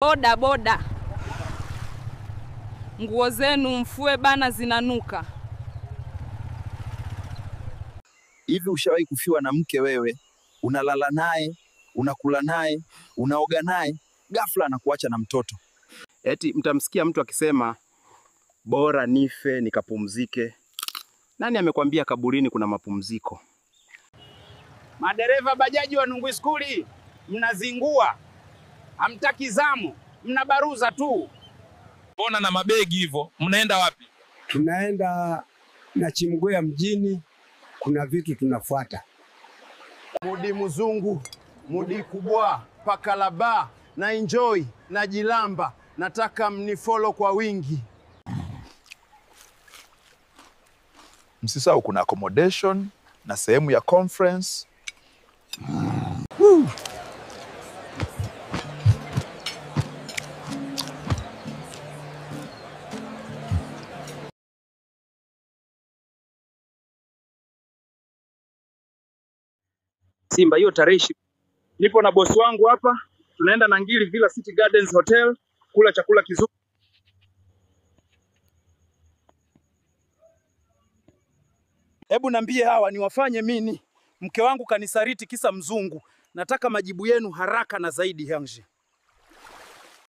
Boda boda, nguo zenu mfue bana, zinanuka. Hivi ushawahi kufiwa na mke wewe? Unalala naye, unakula naye, unaoga naye, ghafla anakuacha na mtoto. Eti mtamsikia mtu akisema bora nife nikapumzike. Nani amekwambia kaburini kuna mapumziko? Madereva bajaji wa Nungwi Skuli, mnazingua. Hamtaki zamu, mnabaruza tu. Mbona na mabegi hivyo? Mnaenda wapi? Tunaenda na Chimgwea mjini, kuna vitu tunafuata. Mudi mzungu, mudi kubwa, pakalaba, na enjoy, na jilamba. Nataka mnifollow kwa wingi. Msisahau kuna accommodation na sehemu ya conference. Simba, hiyo tarehe 20. Nipo na bosi wangu hapa, tunaenda Nangili Villa City Gardens Hotel kula chakula kizuri. Hebu niambie hawa niwafanye mimi? Mke wangu kanisariti kisa mzungu. Nataka majibu yenu haraka na zaidi, Hangji.